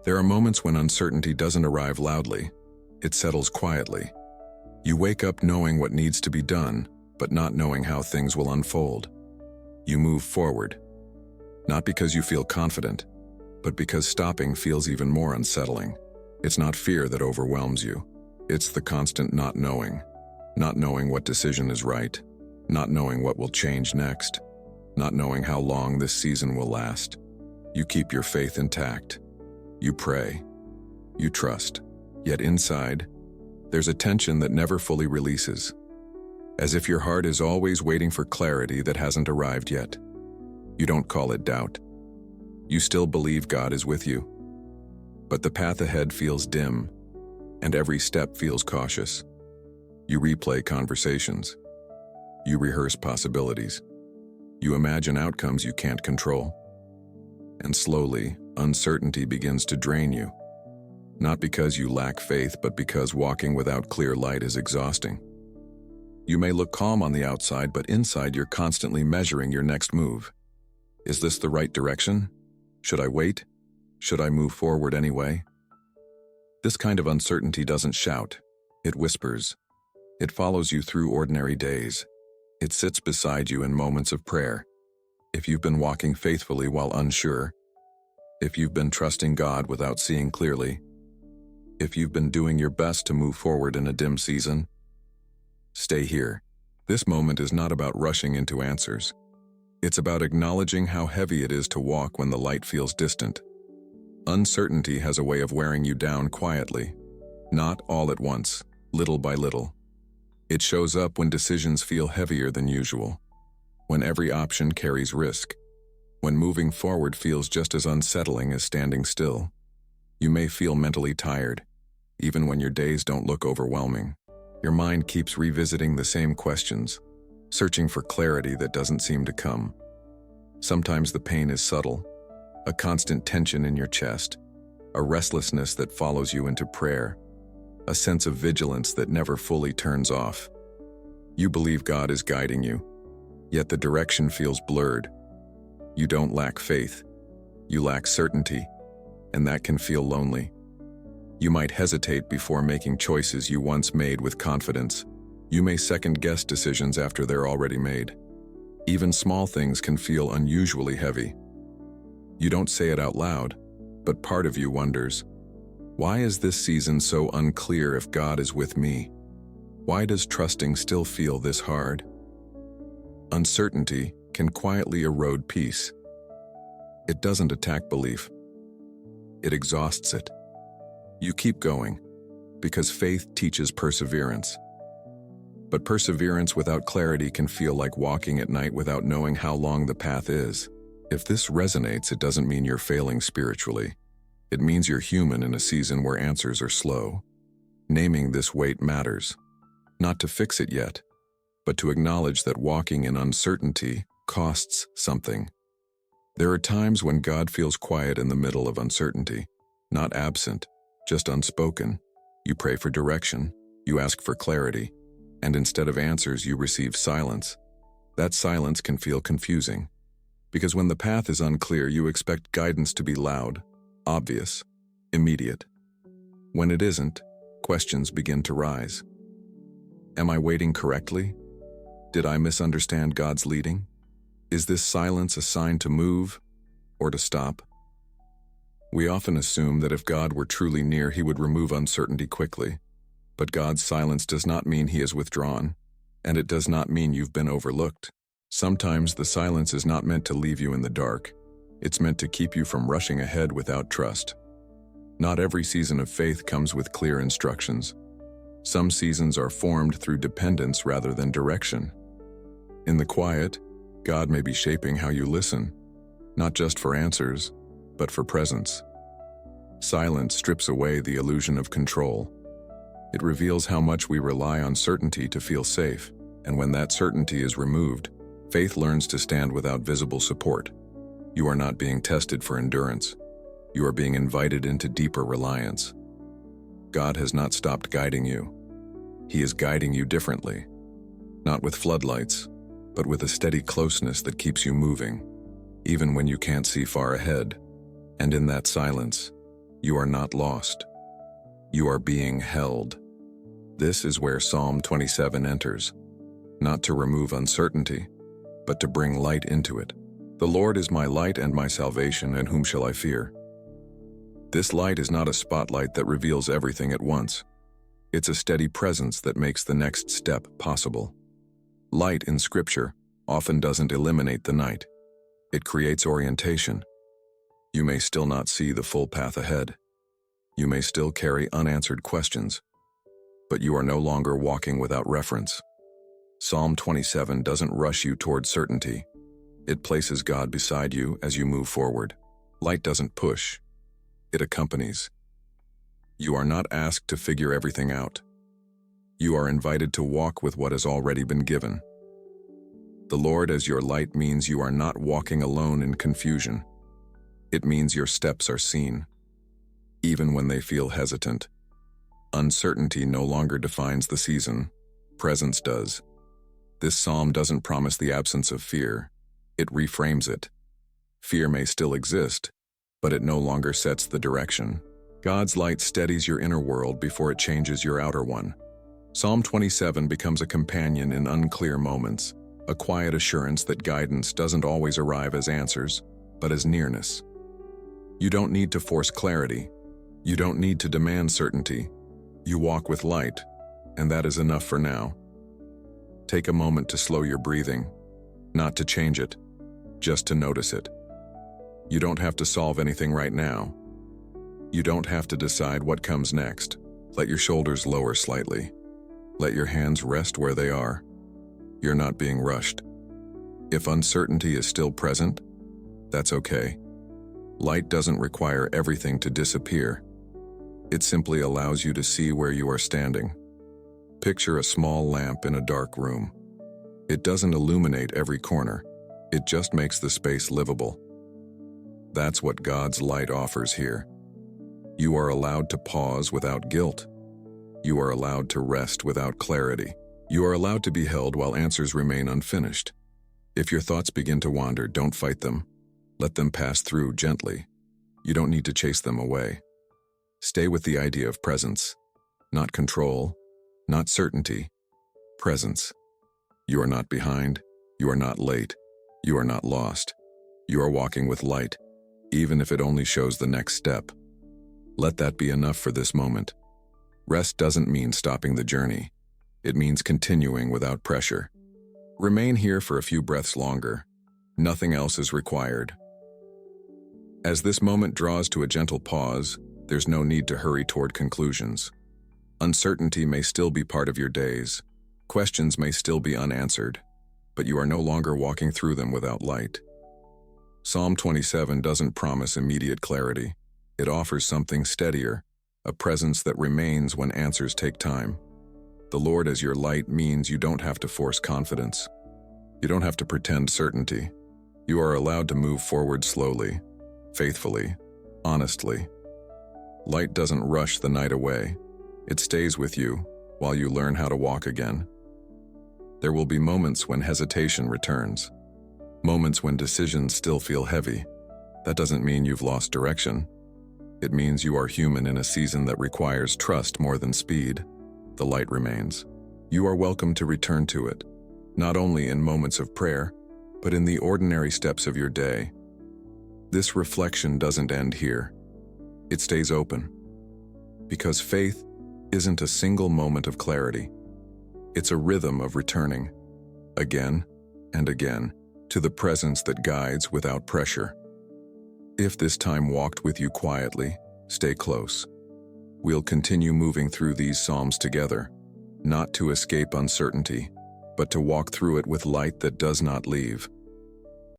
There are moments when uncertainty doesn't arrive loudly. It settles quietly. You wake up knowing what needs to be done, but not knowing how things will unfold. You move forward, not because you feel confident, but because stopping feels even more unsettling. It's not fear that overwhelms you. It's the constant not knowing what decision is right, not knowing what will change next, not knowing how long this season will last. You keep your faith intact. You pray. You trust. Yet inside, there's a tension that never fully releases, as if your heart is always waiting for clarity that hasn't arrived yet. You don't call it doubt. You still believe God is with you. But the path ahead feels dim, and every step feels cautious. You replay conversations. You rehearse possibilities. You imagine outcomes you can't control. And slowly, uncertainty begins to drain you. Not because you lack faith, but because walking without clear light is exhausting. You may look calm on the outside, but inside you're constantly measuring your next move. Is this the right direction? Should I wait? Should I move forward anyway? This kind of uncertainty doesn't shout. It whispers. It follows you through ordinary days. It sits beside you in moments of prayer. If you've been walking faithfully while unsure, if you've been trusting God without seeing clearly, if you've been doing your best to move forward in a dim season, stay here. This moment is not about rushing into answers. It's about acknowledging how heavy it is to walk when the light feels distant. Uncertainty has a way of wearing you down quietly, not all at once, little by little. It shows up when decisions feel heavier than usual, when every option carries risk, when moving forward feels just as unsettling as standing still. You may feel mentally tired, even when your days don't look overwhelming. Your mind keeps revisiting the same questions, searching for clarity that doesn't seem to come. Sometimes the pain is subtle, a constant tension in your chest, a restlessness that follows you into prayer, a sense of vigilance that never fully turns off. You believe God is guiding you, yet the direction feels blurred. You don't lack faith, you lack certainty, and that can feel lonely. You might hesitate before making choices you once made with confidence. You may second-guess decisions after they're already made. Even small things can feel unusually heavy. You don't say it out loud, but part of you wonders, why is this season so unclear if God is with me? Why does trusting still feel this hard? Uncertainty can quietly erode peace. It doesn't attack belief. It exhausts it. You keep going, because faith teaches perseverance. But perseverance without clarity can feel like walking at night without knowing how long the path is. If this resonates, it doesn't mean you're failing spiritually. It means you're human in a season where answers are slow. Naming this weight matters. Not to fix it yet, but to acknowledge that walking in uncertainty costs something. There are times when God feels quiet in the middle of uncertainty, not absent, just unspoken. You pray for direction, you ask for clarity, and instead of answers, you receive silence. That silence can feel confusing, because when the path is unclear, you expect guidance to be loud, obvious, immediate. When it isn't, questions begin to rise. Am I waiting correctly? Did I misunderstand God's leading? Is this silence a sign to move or to stop? We often assume that if God were truly near, he would remove uncertainty quickly. But God's silence does not mean he is withdrawn, and it does not mean you've been overlooked. Sometimes the silence is not meant to leave you in the dark. It's meant to keep you from rushing ahead without trust. Not every season of faith comes with clear instructions. Some seasons are formed through dependence rather than direction. In the quiet, God may be shaping how you listen, not just for answers, but for presence. Silence strips away the illusion of control. It reveals how much we rely on certainty to feel safe, and when that certainty is removed, faith learns to stand without visible support. You are not being tested for endurance. You are being invited into deeper reliance. God has not stopped guiding you. He is guiding you differently, not with floodlights, but with a steady closeness that keeps you moving, even when you can't see far ahead. And in that silence, You are not lost. You are being held. This is where Psalm 27 enters, not to remove uncertainty, but to bring light into it. The Lord is my light and my salvation, and whom shall I fear? This light is not a spotlight that reveals everything at once. It's a steady presence that makes the next step possible. Light in Scripture often doesn't eliminate the night. It creates orientation. You may still not see the full path ahead. You may still carry unanswered questions, but you are no longer walking without reference. Psalm 27 doesn't rush you toward certainty. It places God beside you as you move forward. Light doesn't push. It accompanies. You are not asked to figure everything out. You are invited to walk with what has already been given. The Lord as your light means you are not walking alone in confusion. It means your steps are seen, even when they feel hesitant. Uncertainty no longer defines the season. Presence does. This psalm doesn't promise the absence of fear. It reframes it. Fear may still exist, but it no longer sets the direction. God's light steadies your inner world before it changes your outer one. Psalm 27 becomes a companion in unclear moments, a quiet assurance that guidance doesn't always arrive as answers, but as nearness. You don't need to force clarity. You don't need to demand certainty. You walk with light, and that is enough for now. Take a moment to slow your breathing, not to change it, just to notice it. You don't have to solve anything right now. You don't have to decide what comes next. Let your shoulders lower slightly. Let your hands rest where they are. You're not being rushed. If uncertainty is still present, that's okay. Light doesn't require everything to disappear. It simply allows you to see where you are standing. Picture a small lamp in a dark room. It doesn't illuminate every corner. It just makes the space livable. That's what God's light offers here. You are allowed to pause without guilt. You are allowed to rest without clarity. You are allowed to be held while answers remain unfinished. If your thoughts begin to wander, don't fight them. Let them pass through gently. You don't need to chase them away. Stay with the idea of presence, not control, not certainty. Presence. You are not behind. You are not late. You are not lost. You are walking with light, even if it only shows the next step. Let that be enough for this moment. Rest doesn't mean stopping the journey. It means continuing without pressure. Remain here for a few breaths longer. Nothing else is required. As this moment draws to a gentle pause, there's no need to hurry toward conclusions. Uncertainty may still be part of your days. Questions may still be unanswered, but you are no longer walking through them without light. Psalm 27 doesn't promise immediate clarity. It offers something steadier, a presence that remains when answers take time. The Lord as your light means you don't have to force confidence. You don't have to pretend certainty. You are allowed to move forward slowly, faithfully, honestly. Light doesn't rush the night away. It stays with you while you learn how to walk again. There will be moments when hesitation returns, moments when decisions still feel heavy. That doesn't mean you've lost direction. It means you are human in a season that requires trust more than speed. The light remains. You are welcome to return to it, not only in moments of prayer, but in the ordinary steps of your day. This reflection doesn't end here. It stays open. Because faith isn't a single moment of clarity. It's a rhythm of returning, again and again, to the presence that guides without pressure. If this time walked with you quietly, stay close. We'll continue moving through these psalms together, not to escape uncertainty, but to walk through it with light that does not leave.